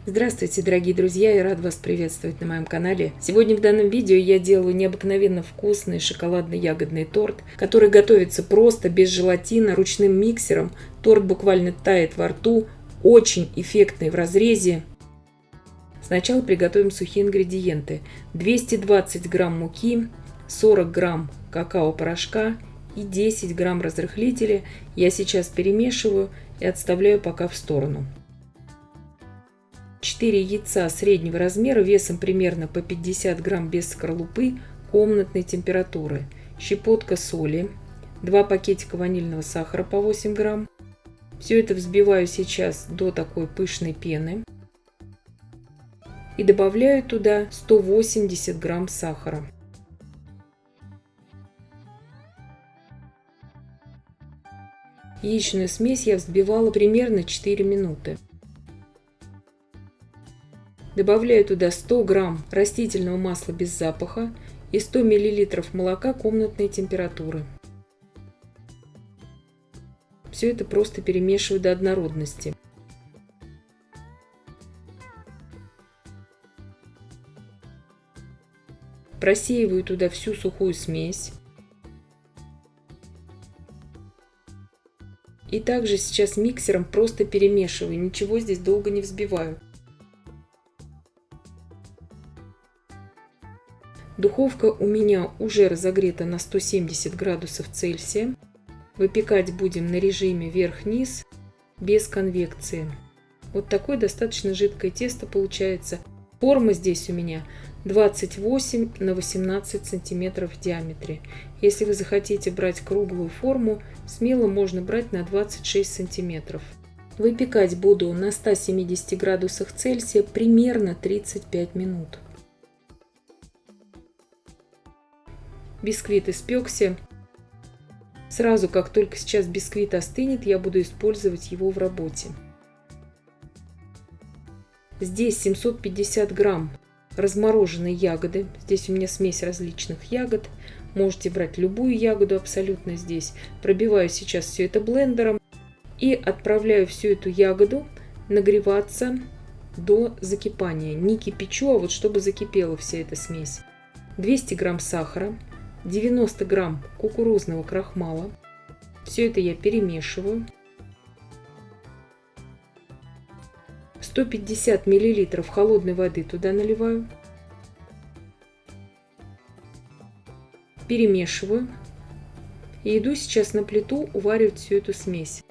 Здравствуйте, дорогие друзья, я рад вас приветствовать на моем канале. Сегодня в данном видео я делаю необыкновенно вкусный шоколадно-ягодный торт, который готовится просто, без желатина, ручным миксером. Торт буквально тает во рту, очень эффектный в разрезе. Сначала приготовим сухие ингредиенты. 220 грамм муки, 40 грамм какао-порошка и 10 грамм разрыхлителя. Я сейчас перемешиваю и отставляю пока в сторону. 4 яйца среднего размера весом примерно по 50 грамм без скорлупы комнатной температуры, щепотка соли, 2 пакетика ванильного сахара по 8 грамм. Все это взбиваю сейчас до такой пышной пены и добавляю туда 180 грамм сахара. Яичную смесь я взбивала примерно 4 минуты. Добавляю туда 100 грамм растительного масла без запаха и 100 миллилитров молока комнатной температуры. Все это просто перемешиваю до однородности. Просеиваю туда всю сухую смесь. И также сейчас миксером просто перемешиваю, ничего здесь долго не взбиваю. Духовка у меня уже разогрета на 170 градусов Цельсия. Выпекать будем на режиме вверх-вниз, без конвекции. Вот такое достаточно жидкое тесто получается. Форма здесь у меня 28 на 18 сантиметров в диаметре. Если вы захотите брать круглую форму, смело можно брать на 26 сантиметров. Выпекать буду на 170 градусах Цельсия примерно 35 минут. Бисквит испекся. Сразу, как только сейчас бисквит остынет, я буду использовать его в работе. Здесь 750 грамм размороженной ягоды. Здесь у меня смесь различных ягод. Можете брать любую ягоду абсолютно здесь. Пробиваю сейчас все это блендером и отправляю всю эту ягоду нагреваться до закипания. Не кипячу, а вот чтобы закипела вся эта смесь. 200 грамм сахара. 90 грамм кукурузного крахмала. Все это я перемешиваю. 150 миллилитров холодной воды туда наливаю. Перемешиваю. И иду сейчас на плиту уваривать всю эту смесь.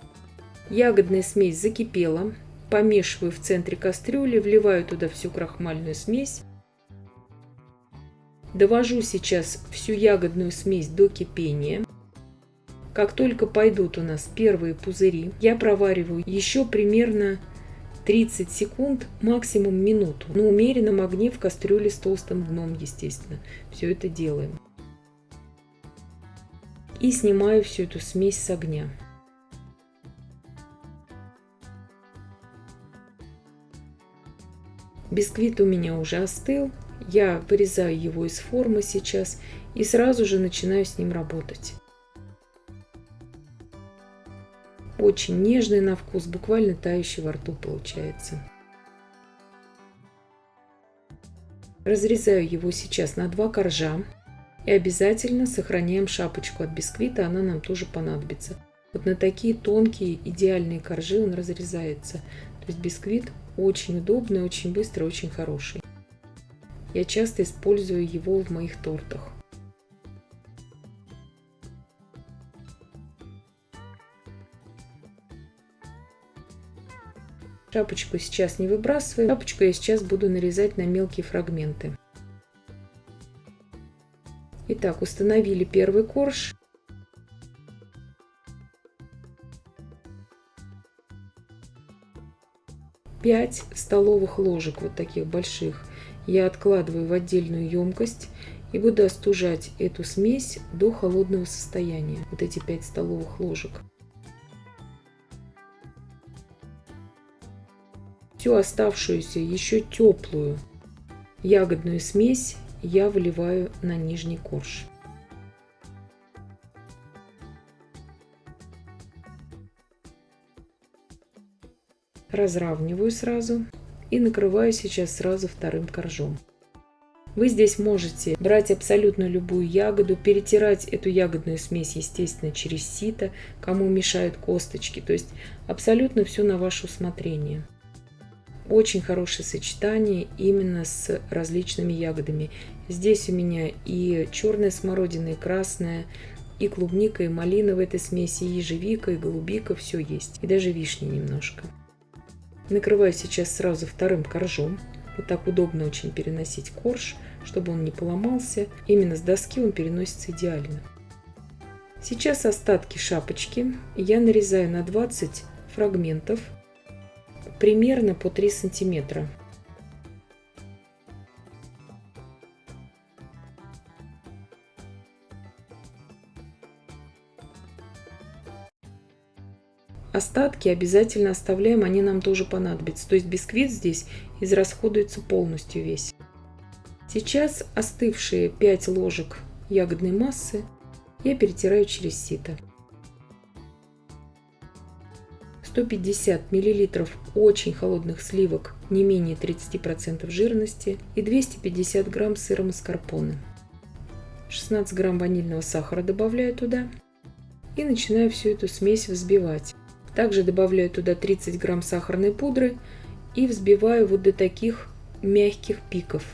Ягодная смесь закипела. Помешиваю в центре кастрюли, вливаю туда всю крахмальную смесь. Довожу сейчас всю ягодную смесь до кипения. Как только пойдут у нас первые пузыри, я провариваю еще примерно 30 секунд, максимум минуту. На умеренном огне в кастрюле с толстым дном, естественно. Все это делаем. И снимаю всю эту смесь с огня. Бисквит у меня уже остыл. Я вырезаю его из формы сейчас и сразу же начинаю с ним работать. Очень нежный на вкус, буквально тающий во рту получается. Разрезаю его сейчас на 2 коржа и обязательно сохраняем шапочку от бисквита, она нам тоже понадобится. Вот на такие тонкие идеальные коржи он разрезается. То есть бисквит очень удобный, очень быстрый, очень хороший. Я часто использую его в моих тортах. Шапочку сейчас не выбрасываю. Шапочку я сейчас буду нарезать на мелкие фрагменты. Итак, установили первый корж. Пять столовых ложек вот таких больших я откладываю в отдельную емкость и буду остужать эту смесь до холодного состояния. Вот эти 5 столовых ложек. Всю оставшуюся еще теплую ягодную смесь я выливаю на нижний корж. Разравниваю сразу и накрываю сейчас сразу вторым коржом. Вы здесь можете брать абсолютно любую ягоду, перетирать эту ягодную смесь, естественно, через сито, кому мешают косточки. То есть абсолютно все на ваше усмотрение. Очень хорошее сочетание именно с различными ягодами. Здесь у меня и черная смородина, и красная, и клубника, и малина в этой смеси, и ежевика, и голубика, все есть. И даже вишни немножко. Накрываю сейчас сразу вторым коржом. Вот так удобно очень переносить корж, чтобы он не поломался. Именно с доски он переносится идеально. Сейчас остатки шапочки я нарезаю на 20 фрагментов, примерно по 3 сантиметра. Остатки обязательно оставляем, они нам тоже понадобятся. То есть бисквит здесь израсходуется полностью весь. Сейчас остывшие 5 ложек ягодной массы я перетираю через сито. 150 мл очень холодных сливок, не менее 30% жирности, и 250 грамм сыра маскарпоне. 16 грамм ванильного сахара добавляю туда и начинаю всю эту смесь взбивать. Также добавляю туда 30 грамм сахарной пудры и взбиваю вот до таких мягких пиков.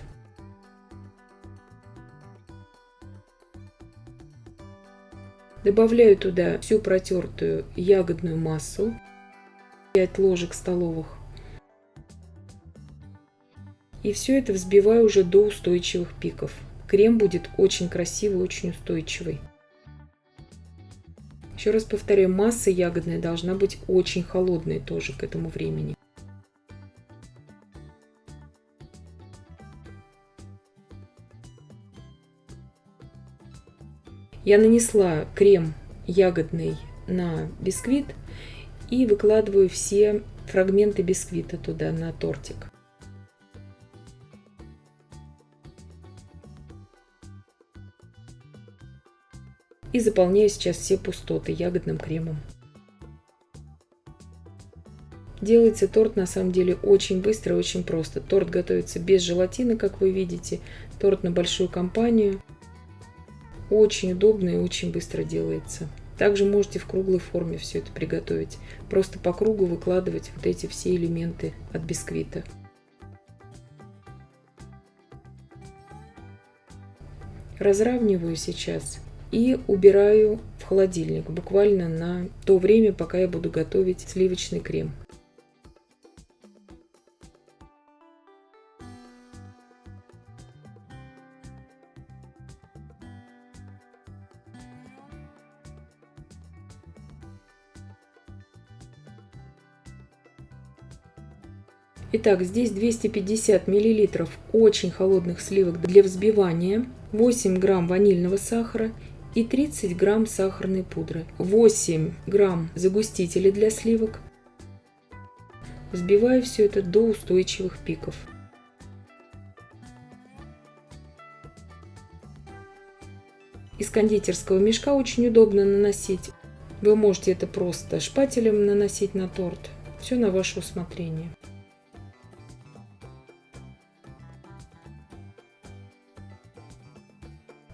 Добавляю туда всю протертую ягодную массу, 5 ложек столовых. И все это взбиваю уже до устойчивых пиков. Крем будет очень красивый, очень устойчивый. Еще раз повторяю, масса ягодная должна быть очень холодной тоже к этому времени. Я нанесла крем ягодный на бисквит и выкладываю все фрагменты бисквита туда на тортик. И заполняю сейчас все пустоты ягодным кремом. Делается торт на самом деле очень быстро и очень просто. Торт готовится без желатина, как вы видите. Торт на большую компанию. Очень удобно и очень быстро делается. Также можете в круглой форме все это приготовить. Просто по кругу выкладывать вот эти все элементы от бисквита. Разравниваю сейчас и убираю в холодильник буквально на то время, пока я буду готовить сливочный крем. Итак, здесь 250 мл очень холодных сливок для взбивания, 8 грамм ванильного сахара и 30 грамм сахарной пудры, 8 грамм загустителя для сливок. Взбиваю все это до устойчивых пиков. Из кондитерского мешка очень удобно наносить. Вы можете это просто шпателем наносить на торт. Все на ваше усмотрение.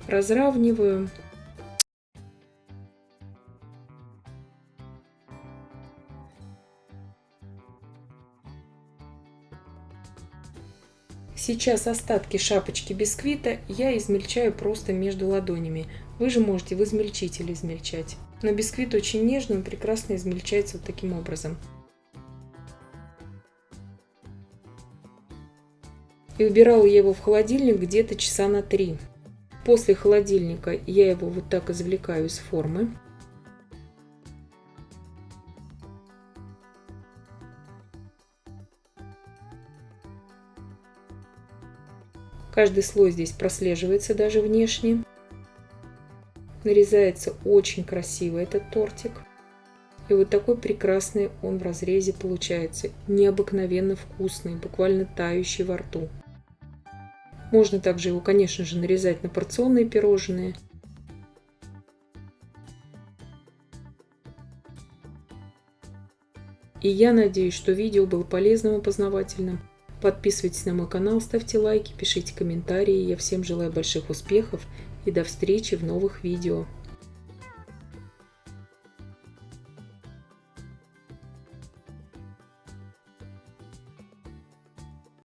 Разравниваю. Сейчас остатки шапочки бисквита я измельчаю просто между ладонями. Вы же можете в измельчителе измельчать. Но бисквит очень нежный, он прекрасно измельчается вот таким образом. И убирала я его в холодильник где-то часа на 3. После холодильника я его вот так извлекаю из формы. Каждый слой здесь прослеживается даже внешне. Нарезается очень красиво этот тортик. И вот такой прекрасный он в разрезе получается. Необыкновенно вкусный, буквально тающий во рту. Можно также его, конечно же, нарезать на порционные пирожные. И я надеюсь, что видео было полезным и познавательным. Подписывайтесь на мой канал, ставьте лайки, пишите комментарии. Я всем желаю больших успехов и до встречи в новых видео.